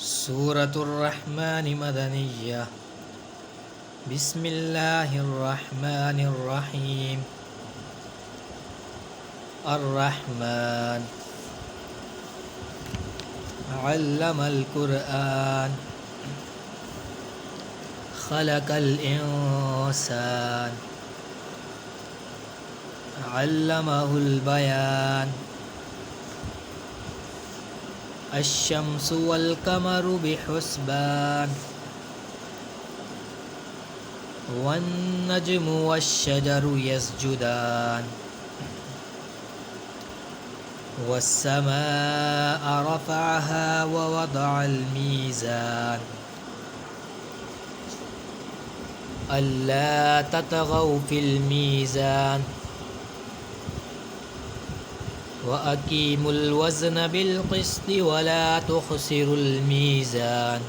سورة الرحمن مدنية. بسم الله الرحمن الرحيم. الرحمن علم القرآن خلق الإنسان علمه البيان. الشمس والقمر بحسبان والنجم والشجر يسجدان والسماء رفعها ووضع الميزان ألا تطغوا في الميزان وأقيموا الوزن بالقسط ولا تخسروا الميزان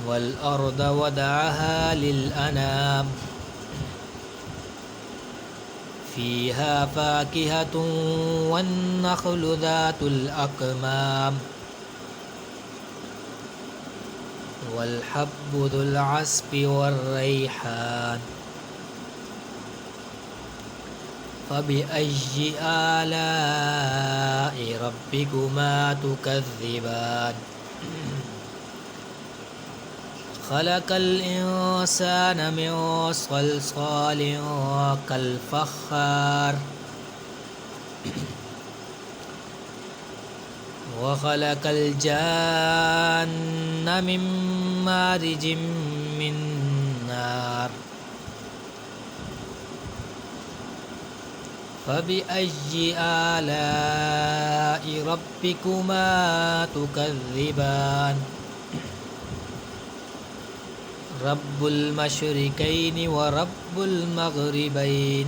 والأرض وضعها للأنام فيها فاكهة والنخل ذات الأكمام والحب ذو العصف والريحان فبأي آلاء ربكما تكذبان خلق الإنسان من صلصال كالفخار وخلق الجان من مارج من نار فبأي آلاء ربكما تكذبان رب المشركين ورب المغربين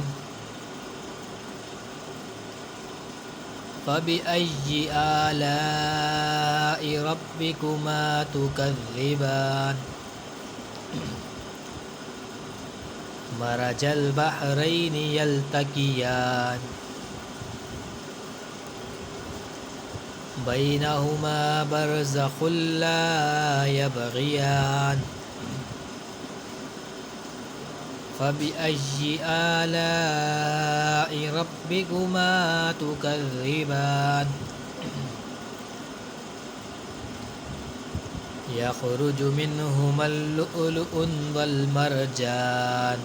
فبأي آلاء ربكما تكذبان مرج البحرين يلتقيان بينهما برزخ لا يبغيان فبأي آلاء ربكما تكذبان يخرج منهما اللؤلؤ والمرجان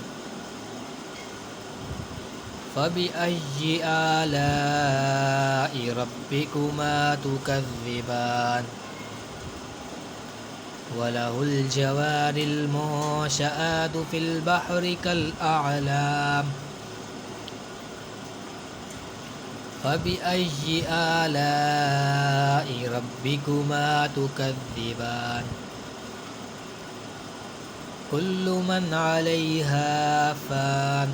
فبأي آلاء ربكما تكذبان وله الجوار المنشآت في البحر كالأعلام فبأي آلاء ربكما تكذبان كل من عليها فان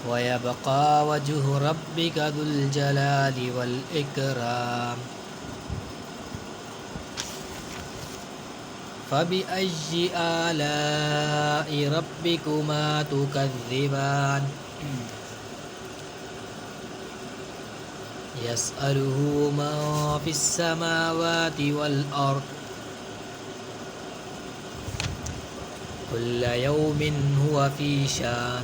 ويبقى وجه ربك ذو الجلال والإكرام فبأي آلاء ربكما تكذبان يسأله من في السماوات والأرض كل يوم هو في شان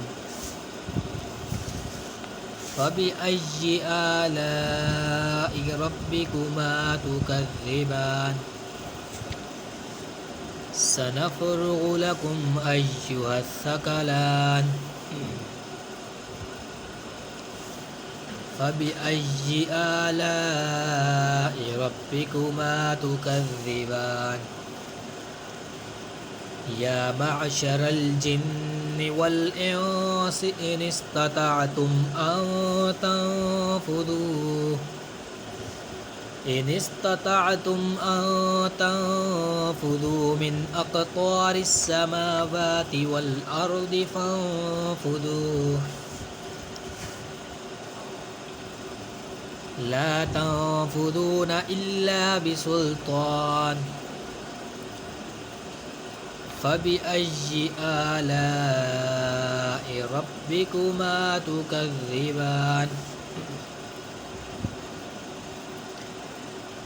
فبأي آلاء ربكما تكذبان سنفرغ لكم أيها الثقلان فبأي آلاء ربكما تكذبان يا معشر الجن والإنس إن استطعتم أن تنفذوا من أقطار السماوات والأرض فانفذوا لا تنفذون إلا بسلطان فبأي آلاء ربكما تكذبان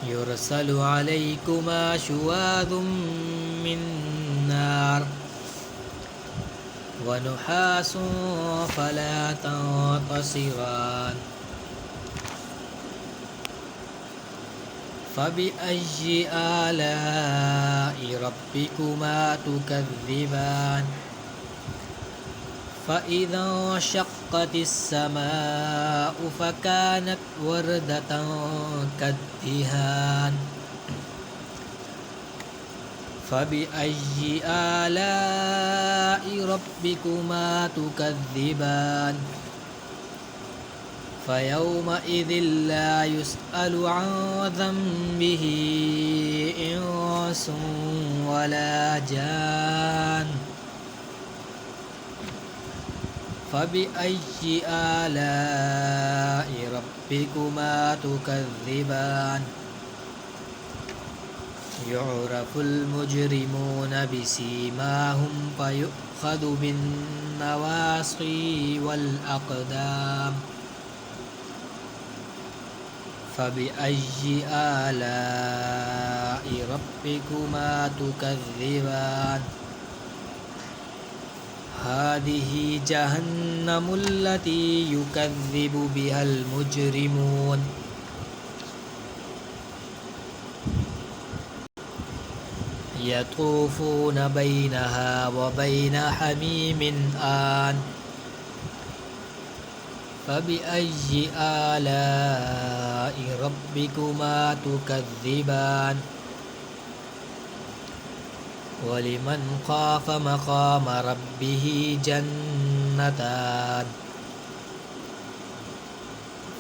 يرسل عليكما شواظ من نار ونحاس فلا تنتصران فبأي آلاء ربكما تكذبان فإذا انشقت السماء فكانت وردة كالدهان فبأي آلاء ربكما تكذبان فيومئذ لا يسأل عن ذنبه إنس ولا جان فبأي آلاء ربكما تكذبان يعرف المجرمون بسيماهم فيؤخذ بالنواصي والأقدام فبأي آلاء ربكما تكذبان هذه جهنم التي يكذب بها المجرمون يطوفون بينها وبين حميم آن فبأي آلاء ربكما تكذبان ولمن خاف مقام ربه جنتان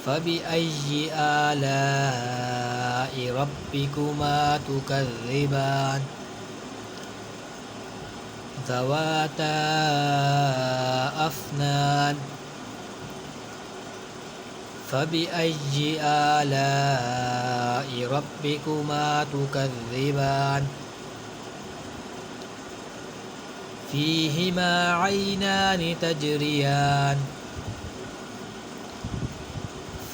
فبأي آلاء ربكما تكذبان ذواتا أفنان فبأي آلاء ربكما تكذبان فيهما عينان تجريان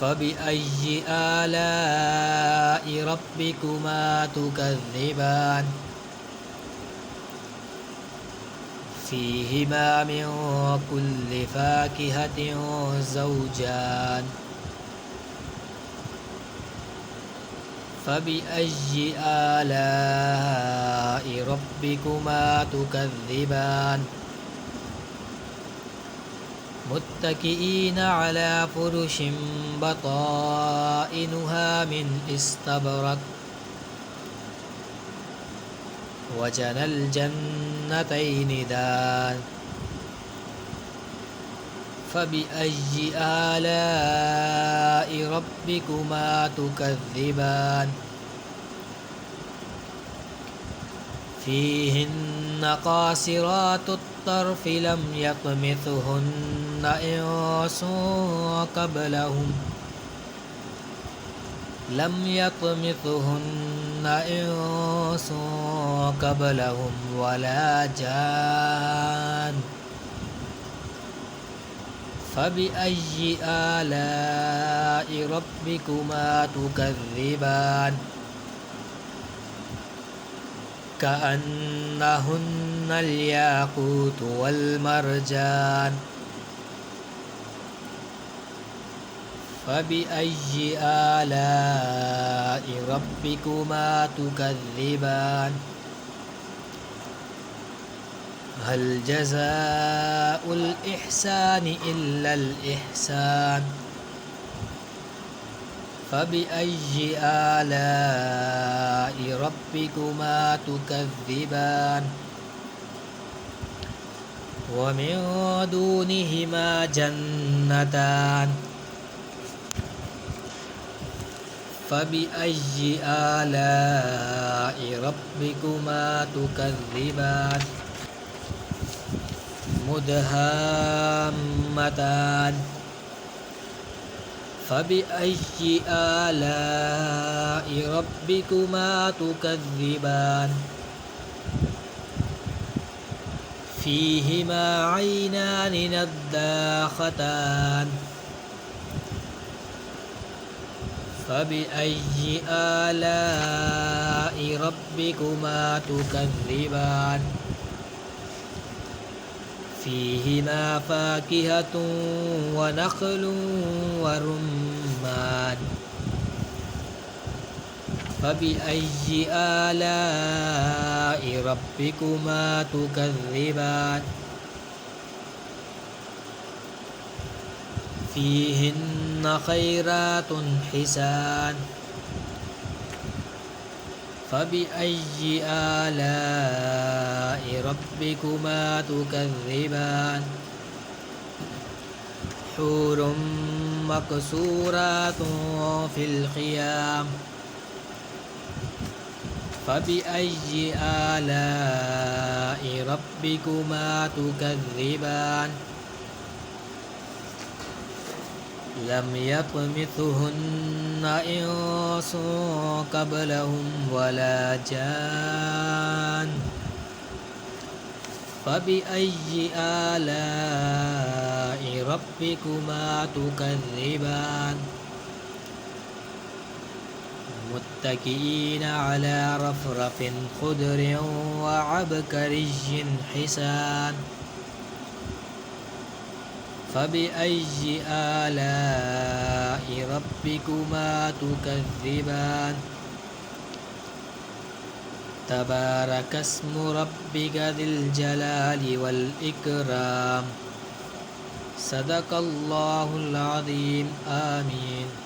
فبأي آلاء ربكما تكذبان فيهما من كل فاكهة زوجان فبأي آلاء ربكما تكذبان متكئين على فرش بطائنها من استبرق وجنى الجنتين دان فبأي آلاء ربكما تكذبان فيهن قاصرات الطرف لم يطمثهن إنس قبلهم ولا جان فبأي آلاء ربكما تكذبان كأنهن الياقوت والمرجان فبأي آلاء ربكما تكذبان هل جزاء الإحسان إلا الإحسان فبأي آلاء ربكما تكذبان ومن دونهما جنتان فبأي آلاء ربكما تكذبان مدهامتان فبأي آلاء ربكما تكذبان فيهما عينان نضاختان فبأي آلاء ربكما تكذبان فيهما فاكهة ونخل ورمان فبأي آلاء ربكما تكذبان فيهن خيرات حسان فبأي آلاء ربكما تكذبان حور مقصورات في الخيام فبأي آلاء ربكما تكذبان لم يطمثهن إنس قبلهم ولا جان فبأي آلاء ربكما تكذبان متكئين على رفرف خضر وعبكري حسان فبأي آلاء ربكما تكذبان تبارك اسم ربك ذي الجلال والإكرام صدق الله العظيم آمين.